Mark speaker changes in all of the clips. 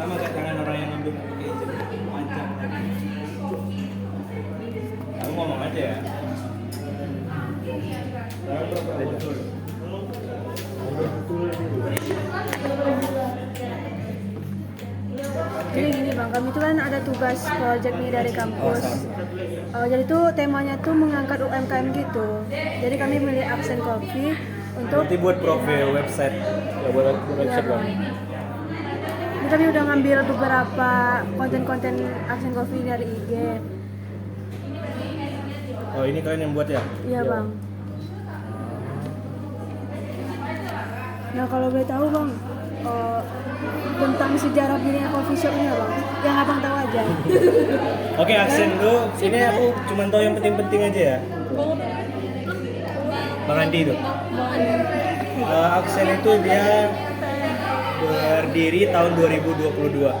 Speaker 1: Sama kayak tangan orang yang ngambil gadget, panjang. Aku ngomong aja ya.
Speaker 2: Jadi gini bang, kami itu kan ada tugas project nih dari kampus. Jadi tuh temanya tuh mengangkat UMKM gitu. Jadi kami milih Aksen Coffee untuk.
Speaker 1: Nanti buat profil website. Ya buat website bang.
Speaker 2: Ini kami udah ngambil beberapa konten-konten Aksen Coffee dari IG.
Speaker 1: Oh ini kalian yang buat ya?
Speaker 2: Iya bang. Nah kalau boleh tahu bang, tentang sejarah berdirinya coffee shop ini ya bang, yang abang tahu aja.
Speaker 1: Oke, Aksen tuh, ini aku cuma tahu yang penting-penting aja ya. Bang Andi itu. Aksen itu dia berdiri tahun 2022.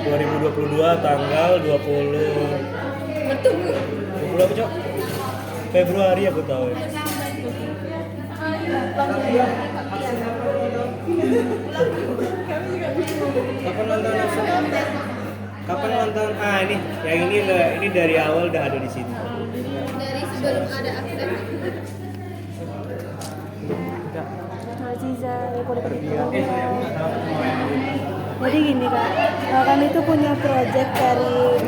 Speaker 1: 2022 tanggal 20 apa, Cok? Februari aku tahu ya. Kapan nonton Aksen? Kapan nonton? Ini, yang ini dari awal udah ada di sini.
Speaker 3: Dari sebelum ada Aksen.
Speaker 2: Aziza, jadi gini kak, kami itu punya project dari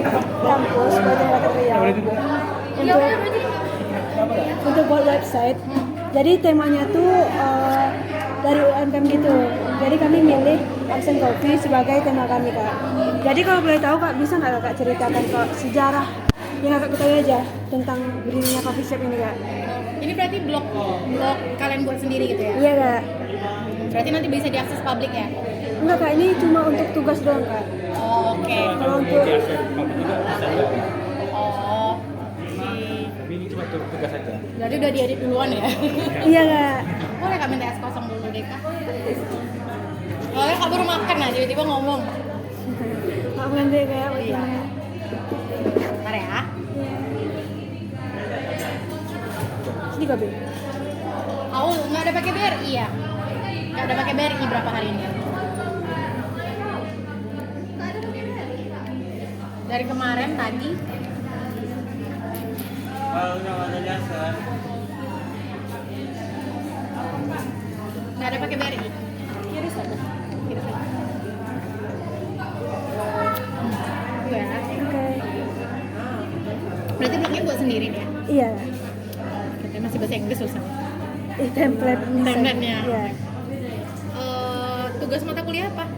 Speaker 2: kampus Batu Riau untuk buat website. Jadi temanya tuh dari UMKM gitu. Jadi kami milih Aksen Coffee sebagai tema kami kak. Jadi kalau boleh tahu kak, bisa nggak kak ceritakan kok sejarah yang kakak ketahui aja tentang berdirinya coffee shop ini kak?
Speaker 3: Ini berarti blog kalian buat sendiri gitu ya?
Speaker 2: Iya kak.
Speaker 3: Berarti nanti bisa diakses publik ya?
Speaker 2: Enggak kak, ini cuma untuk tugas doang kak.
Speaker 3: Oh, oke.
Speaker 2: Kalau untuk
Speaker 3: Oh.
Speaker 1: Ini cuma tugas aja.
Speaker 3: Berarti udah diedit duluan ya?
Speaker 2: iya kak.
Speaker 3: Boleh kak minta es kosong dulu deh kak? Soalnya kak baru makan nah, tiba-tiba ngomong.
Speaker 2: Kak nanti kayak
Speaker 3: Iya. Bentar ya.
Speaker 2: Sini kak Be.
Speaker 3: Oh, nggak ada pakai BRI ya? Nggak ada pakai BRI berapa hari ini? Dari kemarin tadi.
Speaker 1: Kalau nggak ada jasa.
Speaker 3: Nggak ada pakai BRI. Kiri saja. Kiri saja. Ya.
Speaker 2: Oke.
Speaker 3: Berarti blognya buat sendiri nih ya?
Speaker 2: Iya.
Speaker 3: Kita masih bahasa Inggris susah.
Speaker 2: Template bisa.
Speaker 3: Template-nya.
Speaker 2: Iya.
Speaker 3: Tugas mata kuliah apa?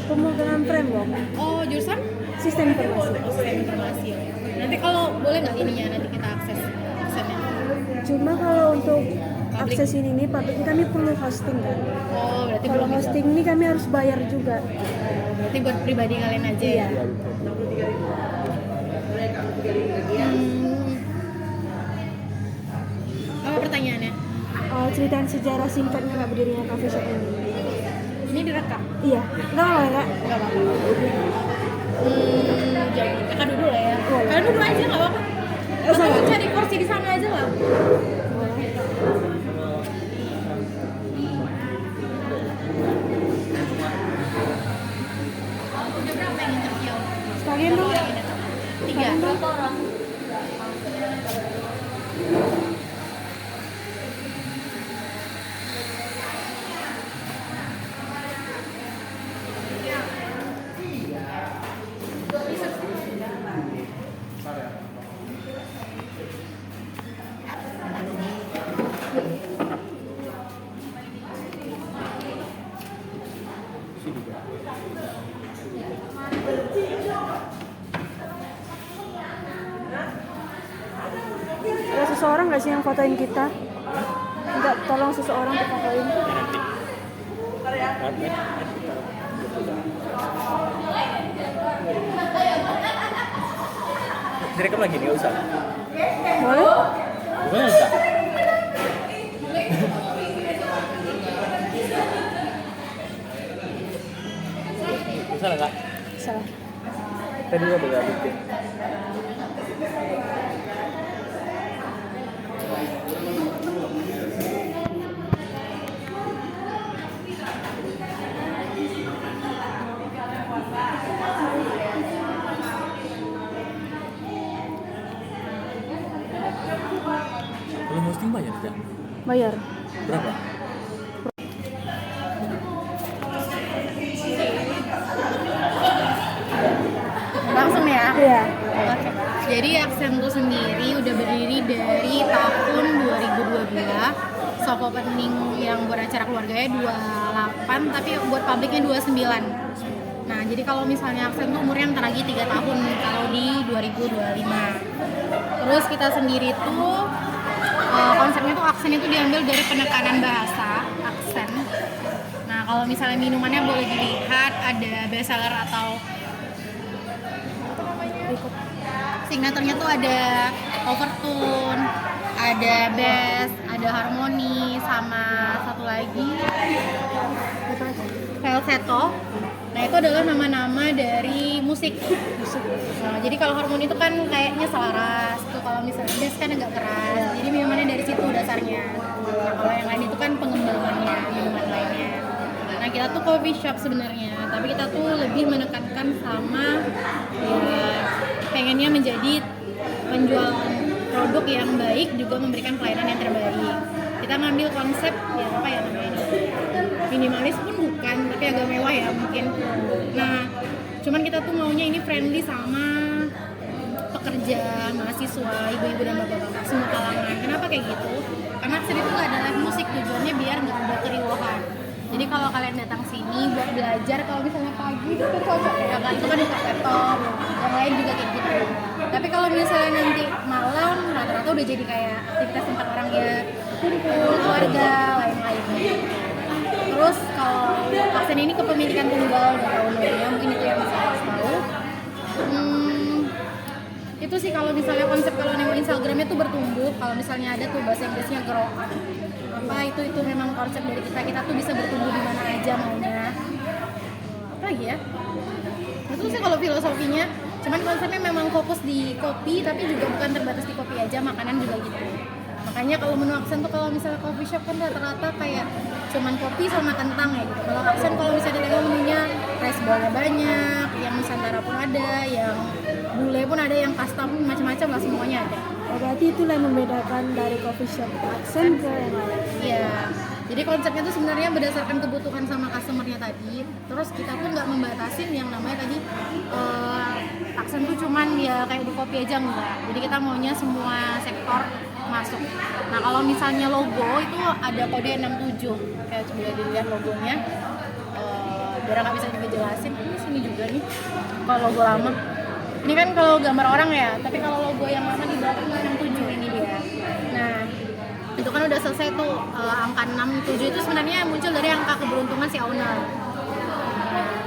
Speaker 2: Pemrograman framework.
Speaker 3: Oh, jurusan?
Speaker 2: Sistem informasi.
Speaker 3: Sistem informasi. Nanti kalau boleh nggak ininya nanti kita aksennya?
Speaker 2: Cuma kalau untuk akses ini publik kami perlu hosting kan.
Speaker 3: Oh, berarti
Speaker 2: Kalau
Speaker 3: belum bisa.
Speaker 2: hosting ini kami harus bayar juga.
Speaker 3: Berarti buat pribadi kalian aja ya? Apa pertanyaannya?
Speaker 2: Ceritaan sejarah singkatnya kak berdirinya coffee shop ini.
Speaker 3: Ini direkam?
Speaker 2: Iya. Nggak apa kak?
Speaker 3: Nggak apa-apa. Jawab. Kakak duduk lah ya.
Speaker 2: Boleh.
Speaker 3: Kalian duduk aja nggak apa-apa.
Speaker 2: Sama.
Speaker 3: Atau cari kursi di sana aja lah. Udah berapa yang interview?
Speaker 2: Sekalian dong.
Speaker 3: 3. Berapa orang?
Speaker 2: Ada seseorang nggak sih yang fotoin kita? Enggak, tolong seseorang untuk fotoin.
Speaker 1: Direkam lagi nih, nggak usah.
Speaker 2: Boleh?
Speaker 1: Gimana usah? Bisa nggak kak?
Speaker 2: Salah.
Speaker 1: Tadi udah bikin.
Speaker 2: Bayar.
Speaker 1: Berapa?
Speaker 3: Langsung ya.
Speaker 2: Iya.
Speaker 3: Oke. Jadi Accento sendiri udah berdiri dari tahun 2012. Soft opening yang buat acara keluarganya 28, tapi buat publiknya 29. Nah, jadi kalau misalnya Accento umurnya antara lagi 3 tahun kalau di 2025. Terus kita sendiri tuh konsepnya tuh aksen itu diambil dari penekanan bahasa, aksen. Nah, kalau misalnya minumannya boleh dilihat ada bestseller atau signaturnya tuh ada overtone, ada bass, ada harmoni, sama satu lagi falsetto. Nah, itu adalah nama-nama dari musik. Nah, jadi kalau harmoni itu kan kayaknya selaras tuh, kalau misalnya bass kan agak keras. Jadi minumannya dari situ dasarnya. Nah, kalau yang lain itu kan pengembangannya, minuman lainnya. Nah, kita tuh coffee shop sebenarnya, tapi kita tuh lebih menekankan sama ya, pengennya menjadi penjual produk yang baik, juga memberikan pelayanan yang terbaik. Kita ngambil konsep ya apa ya namanya ini, minimalis pun bukan, tapi agak mewah ya mungkin. Nah, cuman kita tuh maunya ini friendly sama pekerja, mahasiswa, ibu-ibu dan bapak-bapak, semua kalangan. Kenapa kayak gitu? Karena aksen itu nggak ada live musik, tujuannya biar nggak ada keriuhan. Jadi kalau kalian datang sini buat belajar, kalau misalnya pagi itu kan cocok ya kan, itu kan buka laptop, yang lain juga kayak gitu. Tapi kalau misalnya nanti malam, rata-rata udah jadi kayak aktivitas tempat orang ya kumpul, keluarga, lain-lain. Terus kalau aksen ini kepemilikan tunggal dari ownernya, mungkin itu yang bisa saya tahu. Itu sih kalau misalnya konsep, kalau nengok Instagramnya tuh bertumbuh. Kalau misalnya ada tuh bahasa Inggrisnya grow up. Apa itu memang konsep dari kita tuh bisa bertumbuh di mana aja maunya. Apa lagi ya? Itu sih kalau filosofinya. Cuman konsepnya memang fokus di kopi, tapi juga bukan terbatas di kopi aja, makanan juga gitu. Makanya kalau menu aksen tuh kalau misalnya coffee shop kan rata-rata kayak cuman kopi sama kentang ya gitu. Kalau aksen kalau misalnya ditengok menunya rice bowl-nya banyak, yang Nusantara pun ada, yang bule pun ada, yang custom macam-macam lah, semuanya ada.
Speaker 2: Oh, berarti itulah yang membedakan dari coffee shop aksen ke yang lain.
Speaker 3: Iya. Jadi konsepnya tuh sebenarnya berdasarkan kebutuhan sama customernya tadi. Terus kita pun nggak membatasin yang namanya tadi aksen tuh cuman ya kayak di kopi aja, enggak. Jadi kita maunya semua sektor masuk. Nah, kalau misalnya logo itu ada kode 67. Kayak coba dilihat logonya. Biar nggak bisa juga jelasin. Ini sini juga nih. Kalau logo lama. Ini kan kalau gambar orang ya, tapi kalau logo yang lama di belakang 67 ini dia. Nah, itu kan udah selesai tuh angka 67 itu sebenarnya muncul dari angka keberuntungan si owner.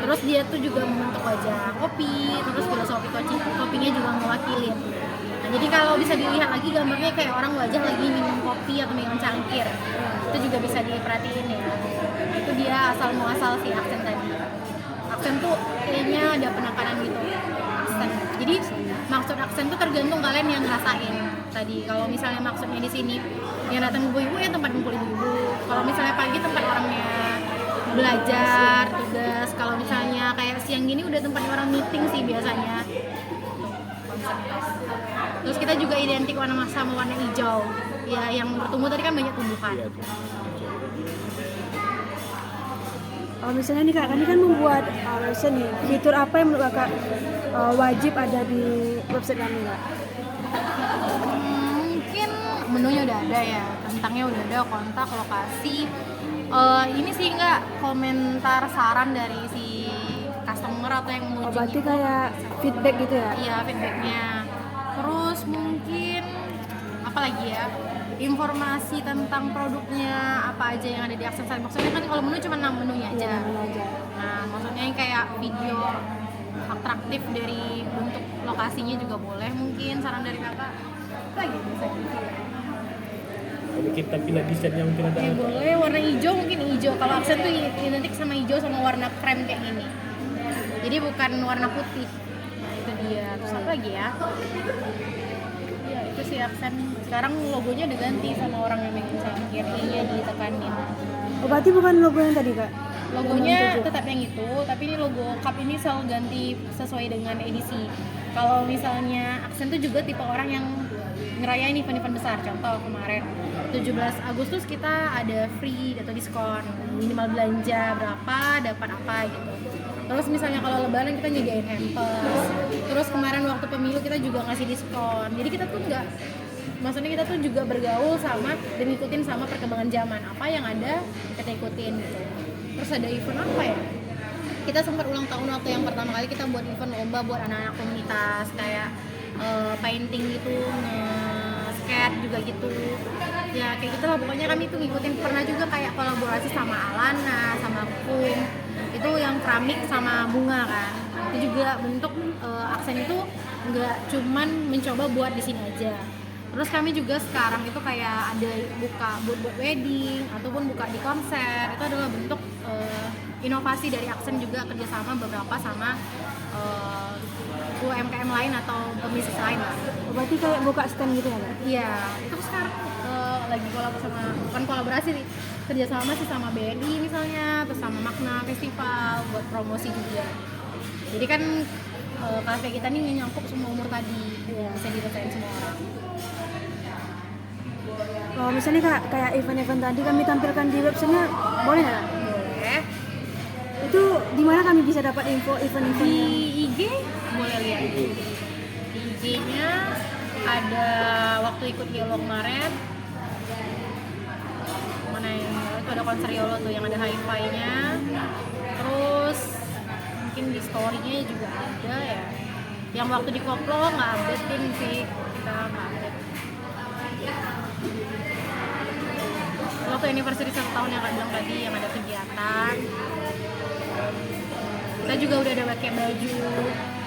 Speaker 3: Terus dia tuh juga membentuk wajah kopi, terus filosofi kopinya juga mewakilin. Nah, jadi kalau bisa dilihat lagi gambarnya kayak orang wajah lagi minum kopi atau minum cangkir. Itu juga bisa diperhatiin ya. Itu dia asal muasal si aksen tadi. Aksen tuh kayaknya ada penekanan gitu. Aksen. Jadi maksud aksen tuh tergantung kalian yang ngerasain. Tadi kalau misalnya maksudnya di sini yang datang ibu-ibu ya tempat kumpul ibu-ibu. Kalau misalnya pagi tempat orangnya belajar, tugas. Kalau misalnya kayak siang gini udah tempat orang meeting sih biasanya. Terus kita juga identik warna sama warna hijau. Ya yang bertumbuh tadi kan banyak tumbuhan.
Speaker 2: Kalau misalnya nih kak, kami kan membuat website nih. Fitur apa yang menurut kakak wajib ada di website kami kak?
Speaker 3: Mungkin menunya udah ada ya, tentangnya udah ada, kontak, lokasi. Ini sih enggak komentar saran dari si customer atau yang mengunjungi.
Speaker 2: Berarti kayak feedback gitu ya?
Speaker 3: Iya, feedbacknya. Terus mungkin apa lagi ya? Informasi tentang produknya apa aja yang ada di aksen tadi. Maksudnya kan kalau menu cuma 6 menunya aja.
Speaker 2: Iya, menu aja.
Speaker 3: Nah, maksudnya yang kayak video atraktif dari bentuk lokasinya juga boleh, mungkin saran dari kakak. Apa lagi bisa gitu?
Speaker 1: Kalau kita pilih desainnya mungkin ada.
Speaker 3: Ya boleh, warna hijau mungkin hijau. Kalau aksen tuh identik sama hijau sama warna krem kayak gini. Jadi bukan warna putih. Nah, itu dia. Terus apa lagi ya? Ya itu sih aksen. Sekarang logonya udah ganti sama orang yang bikin cangkir, I-nya ditekanin.
Speaker 2: Oh, berarti bukan logo yang tadi kak?
Speaker 3: Logonya tetap yang itu, tapi ini logo cup ini selalu ganti sesuai dengan edisi. Kalau misalnya aksen tuh juga tipe orang yang ngerayain event-event besar. Contoh kemarin 17 Agustus kita ada free atau diskon, minimal belanja berapa dapat apa gitu. Terus misalnya kalau lebaran kita nyediain hampers. Terus kemarin waktu pemilu kita juga ngasih diskon. Jadi kita tuh maksudnya kita tuh juga bergaul sama dan ngikutin sama perkembangan zaman. Apa yang ada kita ikutin gitu. Terus ada event apa ya? Kita sempat ulang tahun waktu yang pertama kali kita buat event lomba buat anak-anak komunitas kayak painting gitu, skate juga gitu. Ya kayak gitu lah, pokoknya kami tuh ngikutin. Pernah juga kayak kolaborasi sama Alana, sama Kum, itu yang keramik sama bunga kan. Itu juga bentuk aksen itu nggak cuman mencoba buat di sini aja. Terus kami juga sekarang itu kayak ada buka buat wedding ataupun buka di konser. Itu adalah bentuk inovasi dari aksen juga kerjasama beberapa sama UMKM lain atau pebisnis lain lah.
Speaker 2: Berarti kayak buka stand gitu ya, Kak?
Speaker 3: Iya, itu sekarang lagi bukan kolaborasi sih, kerjasama sih sama BNI misalnya, terus sama Makna Festival buat promosi juga. Jadi kan kafe kita nih nyangkup semua umur tadi, bisa dirasain semua orang.
Speaker 2: Kalau misalnya Kak, kayak event-event tadi kami tampilkan di websitenya, boleh nggak?
Speaker 3: Boleh.
Speaker 2: Itu di mana kami bisa dapat info
Speaker 3: Di
Speaker 2: event-eventnya?
Speaker 3: IG boleh lihat. Di IG-nya ada waktu ikut Yolo kemarin. Mana yang itu ada konser Yolo tuh yang ada hi-fi-nya. Terus mungkin di story-nya juga ada ya. Yang waktu di Koplo nggak update-in sih, kita nggak update. Waktu anniversary 1 tahun yang Kak bilang tadi yang ada kegiatan. Kita juga udah ada pakai baju.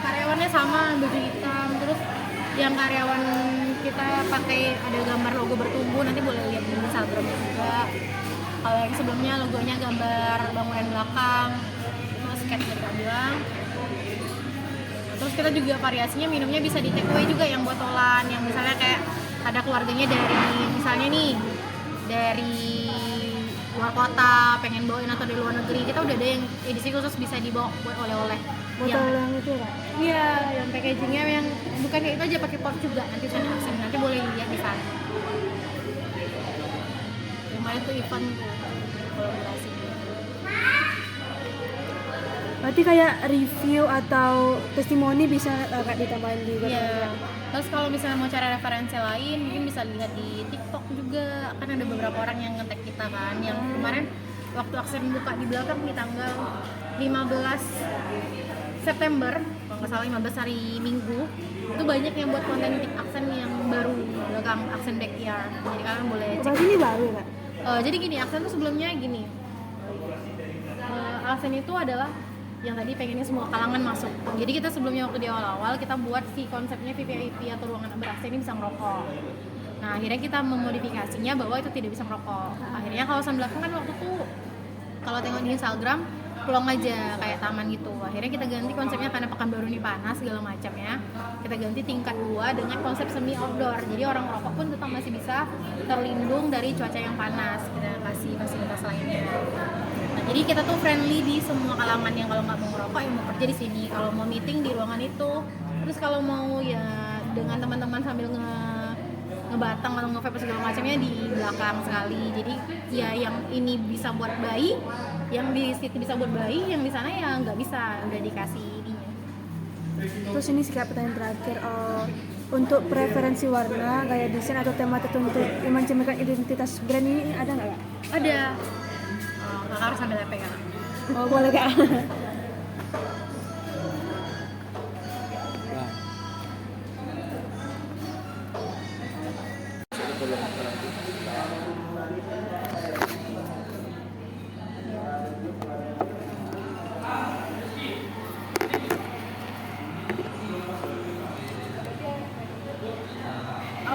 Speaker 3: Karyawannya sama, baju hitam. Terus yang karyawan kita pakai ada gambar logo bertumbuh, nanti boleh lihat di Instagram juga. Kalau yang sebelumnya logonya gambar bangunan belakang, terus sketch dari Kak bilang. Terus kita juga variasinya minumnya bisa di take away juga yang botolan, yang misalnya kayak ada keluarganya dari misalnya nih dari luar kota pengen bawain atau dari luar negeri, kita udah ada yang edisi khusus bisa dibawa buat oleh-oleh.
Speaker 2: Botol yang itu ya, Kak?
Speaker 3: Iya, yang packagingnya yang bukan kayak itu aja, pakai pot juga. Nanti saya kasih, nanti boleh lihat di sana. Lumayan tuh event kolaborasi.
Speaker 2: Berarti kayak review atau testimoni bisa Kak ditambahin di website?
Speaker 3: Iya. Terus kalau misalnya mau cari referensi lain, mungkin bisa lihat di TikTok juga. Kan ada beberapa orang yang nge-tag kita kan. Yang kemarin waktu aksen buka di belakang di tanggal 15 September, kalau nggak salah 15 hari Minggu, itu banyak yang buat konten aksen yang baru belakang aksen backyard. Jadi kalian boleh cek.
Speaker 2: Berarti ini baru ya, Kak?
Speaker 3: Jadi gini, aksen tuh sebelumnya gini. Aksen itu adalah yang tadi pengennya semua kalangan masuk. Jadi kita sebelumnya waktu di awal-awal kita buat si konsepnya VVIP atau ruangan beraksen ini bisa ngerokok. Nah akhirnya kita memodifikasinya bahwa itu tidak bisa merokok. Akhirnya kawasan belakang kan waktu tuh kalau tengok di Instagram pelong aja kayak taman gitu. Akhirnya kita ganti konsepnya karena Pekanbaru ini panas segala macamnya. Kita ganti tingkat 2 dengan konsep semi outdoor. Jadi orang merokok pun tetap masih bisa terlindung dari cuaca yang panas. Kita kasih fasilitas lainnya. Nah, jadi kita tuh friendly di semua kalangan, yang kalau nggak mau merokok ya mau kerja di sini, kalau mau meeting di ruangan itu. Terus kalau mau ya dengan teman-teman sambil ngebatang atau nge-vape segala macamnya di belakang sekali. Jadi ya yang ini bisa buat bayi, yang di situ bisa buat bayi, yang di sana ya nggak bisa, udah dikasih ininya.
Speaker 2: Terus ini sih kayak pertanyaan terakhir, untuk preferensi warna, gaya desain atau tema tertentu yang mencerminkan identitas brand ini ada nggak, Kak?
Speaker 3: Ada. Kakak harus sambil pegang.
Speaker 2: Oh boleh, Kak.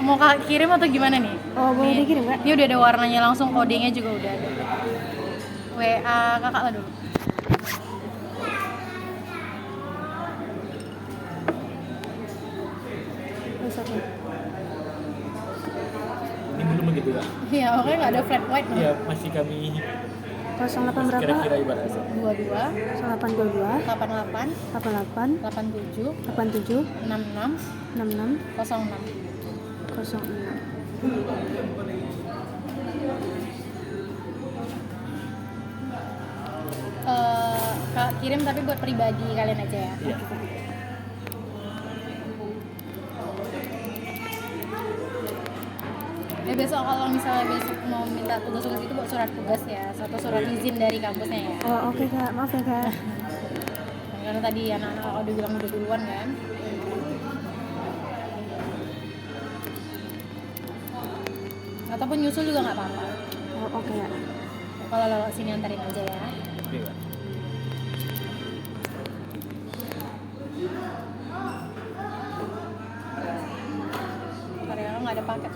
Speaker 3: Mau kakak kirim atau gimana nih?
Speaker 2: Oh boleh
Speaker 3: Nih,
Speaker 2: dikirim, Kak?
Speaker 3: Ini udah ada warnanya langsung, kodenya juga udah ada. WA kakak lah dulu.
Speaker 1: Ini belum begitu ya?
Speaker 3: Iya, makanya nggak ada flat white
Speaker 1: Iya, masih kami
Speaker 2: 08 berapa?
Speaker 1: kira-kira ibaratnya.
Speaker 3: 22
Speaker 2: 0822
Speaker 3: 88
Speaker 2: 88
Speaker 3: 87
Speaker 2: 87
Speaker 3: 66
Speaker 2: 66
Speaker 3: 06.
Speaker 2: 06.
Speaker 3: Kak, kirim tapi buat pribadi kalian aja ya.
Speaker 1: Iya.
Speaker 3: Ya besok kalau misalnya besok mau minta tugas-tugas itu buat surat tugas ya, satu surat izin dari kampusnya ya.
Speaker 2: Oh oke Kak, maaf ya Kak.
Speaker 3: Karena tadi anak-anak udah bilang udah duluan kan. Ataupun nyusul juga nggak apa-apa.
Speaker 2: Oh, oke ya.
Speaker 3: Kalau lewat sini antarin aja ya.
Speaker 1: Iya.
Speaker 3: Karena nggak ada paket.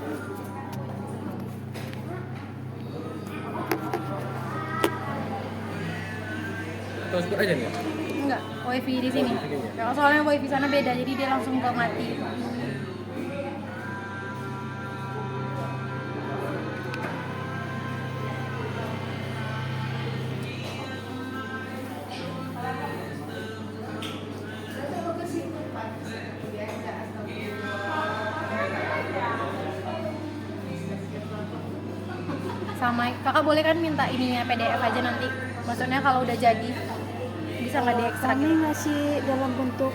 Speaker 1: Transport aja nih.
Speaker 3: Enggak, wifi di sini.
Speaker 1: Wifi di sini
Speaker 3: Kalau soalnya wifi sana beda, jadi dia langsung ke mati. Sama kakak boleh kan minta ininya PDF aja nanti. Maksudnya kalau udah jadi bisa nggak diekstrak
Speaker 2: Kami
Speaker 3: gitu?
Speaker 2: ngasih dalam bentuk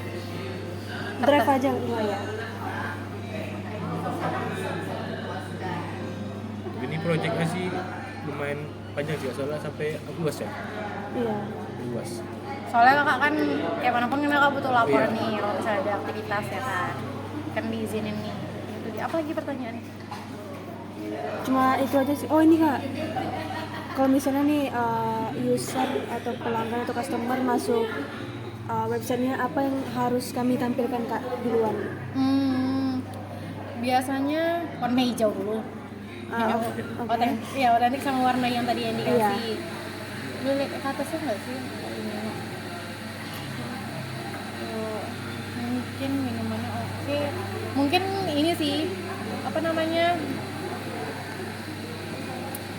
Speaker 2: drive aja enggak ya?
Speaker 1: Ini proyeknya sih lumayan panjang sih, soalnya sampai luas ya.
Speaker 2: Iya.
Speaker 1: Luas.
Speaker 3: Soalnya kakak kan kayak manapun kan kakak butuh lapor
Speaker 1: Iya.
Speaker 3: nih kalau misalnya ada aktivitas ya kan diizinin nih. Itu apa lagi pertanyaannya?
Speaker 2: Cuma itu aja sih. Oh ini Kak, kalau misalnya nih user atau pelanggan atau customer masuk websitenya, apa yang harus kami tampilkan Kak duluan?
Speaker 3: Biasanya warna hijau dulu.
Speaker 2: Ah, oke.
Speaker 3: Iya, otentik sama warna yang tadi yang dikasih. Lu lihat ke atasnya nggak sih? Ini. Tuh, mungkin minumannya oke. Mungkin ini sih apa namanya?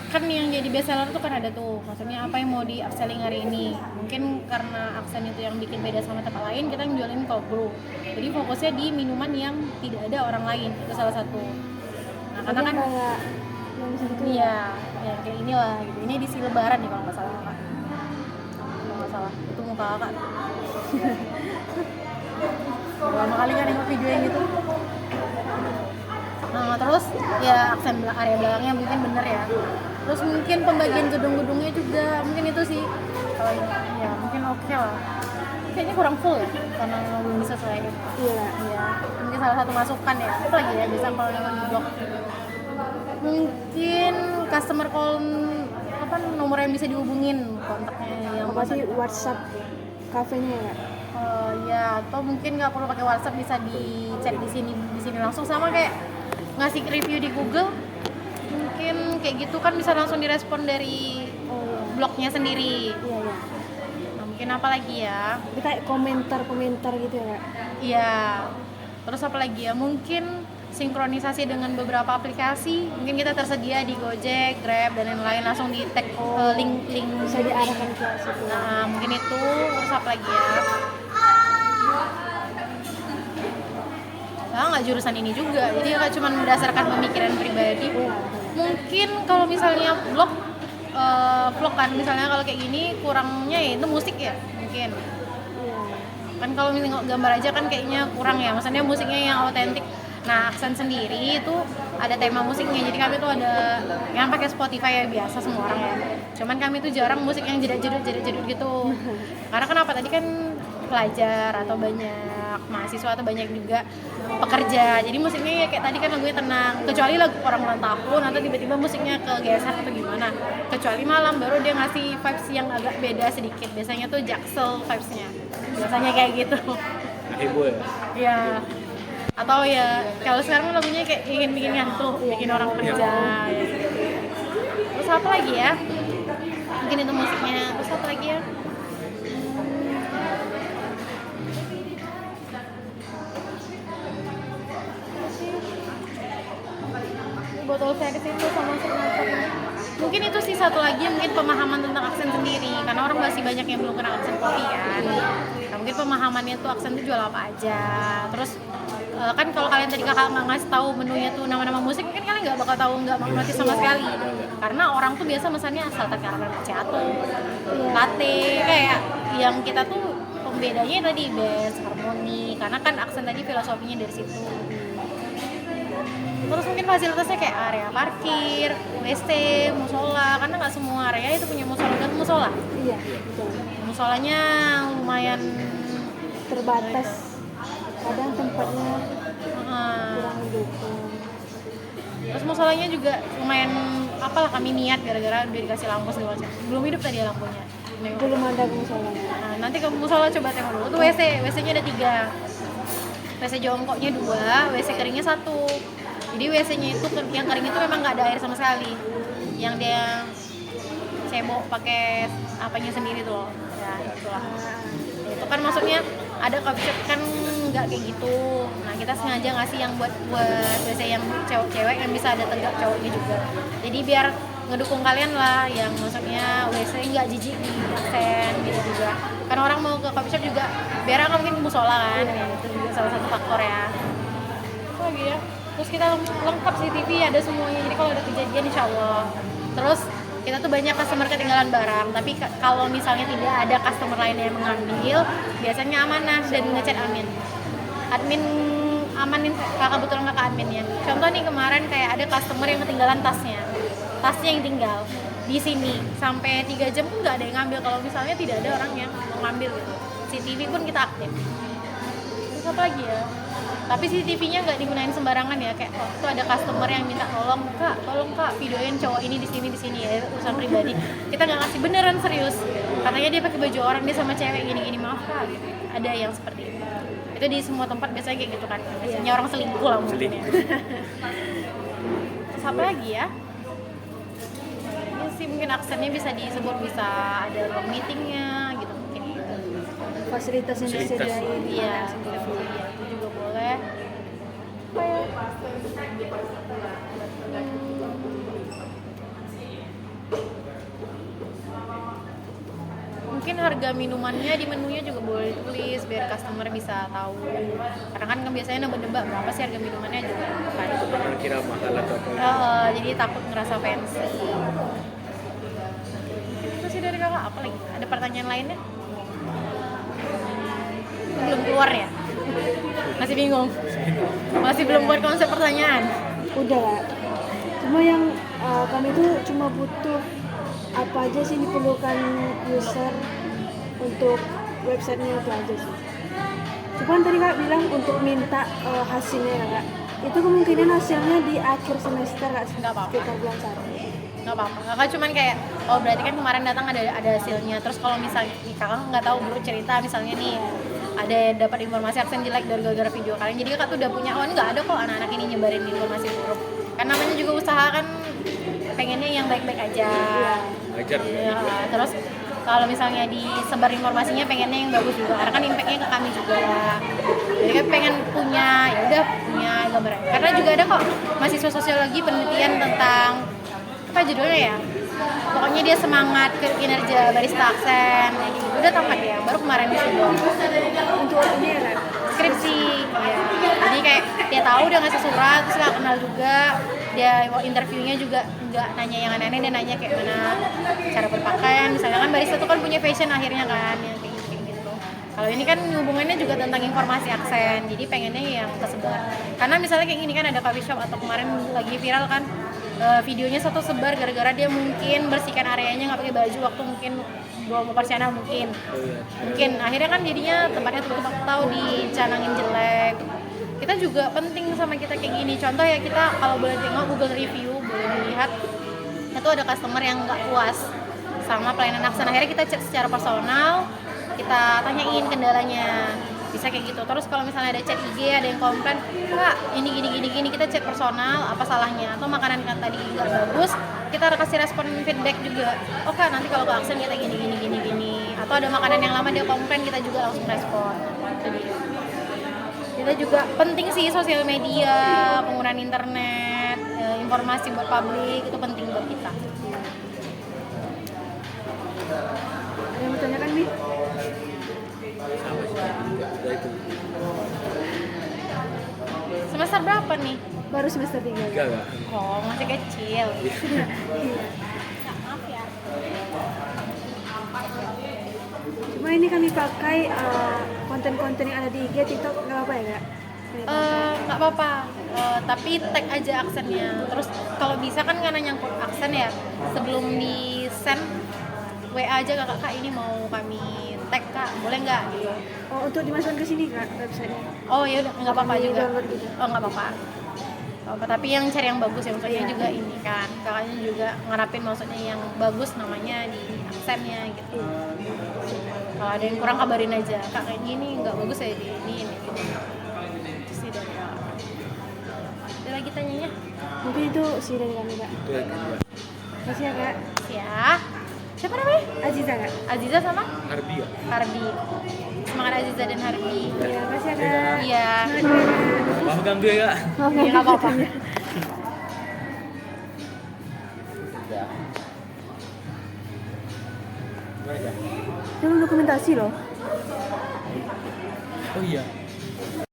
Speaker 3: Kan yang jadi best seller tuh kan ada tuh, maksudnya apa yang mau di upselling hari ini. Mungkin karena aksen itu yang bikin beda sama tempat lain, kita jualin cold brew. Jadi fokusnya di minuman yang tidak ada orang lain, itu salah satu. Nah, karena kan
Speaker 2: kayak yang bisa gitu ya?
Speaker 3: iya, ya kayak inilah gitu. Ini edisi lebaran nih kalau nggak salah Kak. Kalau nggak salah, itu muka Kakak. Lama kali kan nengok video yang gitu. Nah, terus ya aksen area belakangnya mungkin bener ya. Terus mungkin pembagian gedung-gedungnya juga, mungkin itu sih. Kalau ya mungkin oke lah. Kayaknya kurang full ya, karena belum bisa selesai.
Speaker 2: Iya.
Speaker 3: Iya, mungkin salah satu masukan ya. Apa lagi ya bisa kalau nengok di blog. Mungkin customer call apa nomor yang bisa dihubungin, kontaknya yang
Speaker 2: Apa sih WhatsApp kafenya ya Kak?
Speaker 3: ya, atau mungkin nggak perlu pakai WhatsApp, bisa dicari di sini langsung, sama kayak ngasih review di Google. Mungkin kayak gitu kan bisa langsung direspon dari blognya sendiri.
Speaker 2: Iya iya.
Speaker 3: Nah, mungkin apa lagi ya?
Speaker 2: Jadi kayak komentar-komentar gitu ya Kak?
Speaker 3: Iya. Terus apa lagi ya? Mungkin sinkronisasi dengan beberapa aplikasi. Mungkin kita tersedia di Gojek, Grab dan lain-lain, langsung di tag link
Speaker 2: Bisa diarahkan ke situ.
Speaker 3: Nah, mungkin itu. Terus apa lagi ya? Nah, nggak jurusan ini juga, jadi nggak cuma berdasarkan pemikiran pribadi.
Speaker 2: Iya.
Speaker 3: Mungkin kalau misalnya vlog kan, misalnya kalau kayak gini kurangnya ya itu musik ya mungkin.
Speaker 2: Iya.
Speaker 3: Kan kalau misalnya gambar aja kan kayaknya kurang ya, maksudnya musiknya yang autentik. Nah, aksen sendiri itu ada tema musiknya, jadi kami tuh ada yang pakai Spotify ya, biasa semua orang ya. Cuman kami tuh jarang musik yang jedut gitu. Karena kenapa, tadi kan pelajar atau banyak mahasiswa atau banyak juga pekerja, jadi musiknya ya kayak tadi kan lagunya tenang, kecuali lagu orang ulang tahun atau tiba-tiba musiknya kegeser atau gimana, kecuali malam baru dia ngasih vibes yang agak beda sedikit, biasanya tuh jaksel vibesnya, biasanya kayak gitu.
Speaker 1: Heboh ya.
Speaker 3: Ya, atau ya kalau sekarang lagunya kayak ingin bikin ngantuk, bikin orang kerja ya. Terus apa lagi ya, mungkin itu musiknya. Terus apa lagi ya, botol saya ke situ sama signature. Mungkin itu sih satu lagi, mungkin pemahaman tentang aksen sendiri, karena orang masih banyak yang belum kenal aksen kopi kan. Nah, mungkin pemahamannya tuh aksen itu jual apa aja. Terus kan kalau kalian tadi kakak nggak ngasih tahu menunya tuh nama-nama musik, mungkin kalian nggak bakal tahu, nggak mau notice sama sekali. Karena orang tuh biasa mesannya asal takaran macchiato, latte, kayak yang kita tuh pembedanya tadi bass, harmoni, karena kan aksen tadi filosofinya dari situ. Terus mungkin fasilitasnya kayak area parkir, WC, musola, karena nggak semua area itu punya musola dan musola.
Speaker 2: Iya, betul.
Speaker 3: Musolanya lumayan
Speaker 2: Terbatas. Kadang tempatnya
Speaker 3: uh,
Speaker 2: kurang mendukung.
Speaker 3: terus musolanya juga lumayan apalah kami niat gara-gara udah dikasih lampu segala macam. Belum hidup tadi lampunya.
Speaker 2: Belum ada musolanya.
Speaker 3: Nah, nanti ke musola coba tengok dulu. Tuh WC-nya ada 3. WC jongkoknya 2, WC keringnya 1. Jadi WC-nya itu yang kering itu memang nggak ada air sama sekali. Yang dia cebok pakai apanya sendiri tuh loh. Ya, itulah. Itu kan maksudnya ada coffee shop kan nggak kayak gitu. Nah, kita sengaja ngasih yang buat WC yang cewek-cewek yang bisa ada tegak cowoknya juga. Jadi biar ngedukung kalian lah, yang maksudnya WC nggak jijik di aksen gitu juga. Kan orang mau ke coffee shop juga biar kan mungkin ke musola kan, ya, itu juga salah satu faktor ya. Apa lagi ya? Terus kita lengkap CCTV ada semuanya, jadi kalau ada kejadian insya Allah. Terus kita tuh banyak customer ketinggalan barang, tapi kalau misalnya tidak ada customer lain yang mengambil, biasanya amanah dan ngechat admin amanin kebetulan kakak admin ya. Contoh nih kemarin kayak ada customer yang ketinggalan tasnya yang tinggal di sini sampai 3 jam pun nggak ada yang ngambil kalau misalnya tidak ada orang yang mau ngambil gitu. CCTV pun kita aktif. Terus apa lagi ya? Tapi CCTV-nya nggak digunain sembarangan ya, kayak waktu ada customer yang minta tolong kak videoin cowok ini di sini ya, urusan pribadi. Kita nggak ngasih, beneran serius. Katanya dia pakai baju orang, dia sama cewek gini maaf kak gitu. Ada yang seperti itu. Itu di semua tempat biasanya kayak gitu kan. Biasanya orang selingkuh lah mungkin ya. Terus apa lagi ya? Ini sih mungkin aksennya bisa disebut, bisa ada ruang meetingnya gitu mungkin.
Speaker 2: Fasilitas yang disediain.
Speaker 3: Iya, itu juga boleh. Apa ya? Mungkin harga minumannya di menunya juga boleh tulis biar customer bisa tahu. Karena kan biasanya nebak-nebak berapa sih harga minumannya juga kan.
Speaker 1: Jangan kira mahal atau apa.
Speaker 3: Jadi takut ngerasa fancy. Itu sih dari kakak, apa lagi? Ada pertanyaan lainnya? Belum keluar ya? Masih bingung? Masih belum buat konsep pertanyaan?
Speaker 2: Udah lah. Cuma yang kami tuh cuma butuh apa aja sih diperlukan user untuk websitenya, itu aja sih. Cuman tadi kak bilang untuk minta hasilnya ya kak, itu kemungkinan hasilnya di akhir semester kak,
Speaker 3: Nggak apa-apa.
Speaker 2: sekitar bulan 1.
Speaker 3: Nggak apa-apa, kakak cuman kayak berarti kan kemarin datang ada hasilnya. Terus kalau misalnya kakak nggak tahu bro cerita misalnya nih ada dapat informasi aksen jelek dari gara-gara video kalian, jadi kakak tuh udah punya nggak ada kok anak-anak ini nyebarin informasi buruk, kan namanya juga usaha kan, pengennya yang baik-baik aja.
Speaker 1: Wajar.
Speaker 3: Ya, terus kalau misalnya disebar informasinya pengennya yang bagus juga, karena kan impactnya ke kami juga. Jadi kan pengen punya gambaran. Karena juga ada kok mahasiswa sosiologi penelitian tentang apa judulnya ya? Pokoknya dia semangat ke kinerja barista aksen, gitu. Udah tamat ya, baru kemarin disuruh.
Speaker 2: Untuk ini ya kak,
Speaker 3: Skripsi, ya. Jadi kayak dia tahu udah ngasih surat, terus nggak kenal juga. Dia interviewnya juga nggak nanya yang aneh-aneh, dia nanya kayak mana cara berpakaian. Misalnya kan barista tuh kan punya fashion akhirnya kan, yang kayak gitu. Kalau ini kan hubungannya juga tentang informasi aksen, jadi pengennya yang tersebar. Karena misalnya kayak gini kan ada coffee shop atau kemarin lagi viral kan, videonya satu sebar gara-gara dia mungkin bersihkan areanya nggak pakai baju waktu mungkin mau operasional mungkin akhirnya kan jadinya tempatnya tutup, tahu dicanangin jelek. Kita juga penting sama kita kayak gini, contoh ya, kita kalau boleh tengok Google review, boleh dilihat itu ada customer yang nggak puas sama pelayanan aksen, akhirnya kita chat secara personal, kita tanyain kendalanya, bisa kayak gitu. Terus kalau misalnya ada chat IG, ada yang komplain kak ini gini, kita chat personal apa salahnya, atau makanan kan tadi nggak bagus, kita kasih respon feedback juga. Oh kak nanti kalau ke aksen kita gini, atau ada makanan yang lama dia komplain, kita juga langsung respon. Jadi kita juga penting sih sosial media, penggunaan internet, informasi buat publik itu penting buat kita.
Speaker 2: ada yang mau tanyakan Mi?
Speaker 1: Sama sih. Udah itu.
Speaker 3: semester berapa nih?
Speaker 2: Baru semester 3.
Speaker 1: Enggak.
Speaker 3: Oh, masih kecil.
Speaker 2: Iya.
Speaker 3: Maaf ya.
Speaker 2: Cuma ini kami pakai konten-konten yang ada di IG, TikTok, nggak apa ya kak?
Speaker 3: Nggak apa-apa. Tapi tag aja aksennya. Terus kalau bisa kan karena nyangkut aksen ya, sebelum di send WA aja kak, kak ini mau kami tag kak, boleh nggak gitu.
Speaker 2: Oh, untuk dimasukkan ke sini kak websitenya?
Speaker 3: Oh ya udah nggak apa-apa juga.
Speaker 2: Download gitu.
Speaker 3: Oh nggak apa-apa. Tapi yang cari yang bagus ya, maksudnya
Speaker 2: Iya.
Speaker 3: juga ini kan kakaknya juga ngarapin maksudnya yang bagus namanya di aksennya gitu. Kalau ada yang kurang kabarin aja, kak kayak gini nggak bagus ya di ini gitu. Itu sih dari kakak. Ada lagi tanyanya?
Speaker 2: Mungkin itu sih dari kami kak.
Speaker 1: Itu lagi dua.
Speaker 2: Makasih ya kak.
Speaker 3: Ya. Siapa namanya?
Speaker 2: Aziza kak.
Speaker 3: Aziza sama
Speaker 1: Harbi ya?
Speaker 3: Harbi. Semangat Aziza dan Harbi.
Speaker 2: Iya, makasih ya kak.
Speaker 3: Iya.
Speaker 1: Maaf ganggu ya kak.
Speaker 2: Maaf
Speaker 3: Iya nggak apa-apa.
Speaker 1: Gimana, Kak?
Speaker 2: Itu dokumentasi loh.
Speaker 1: Oh iya,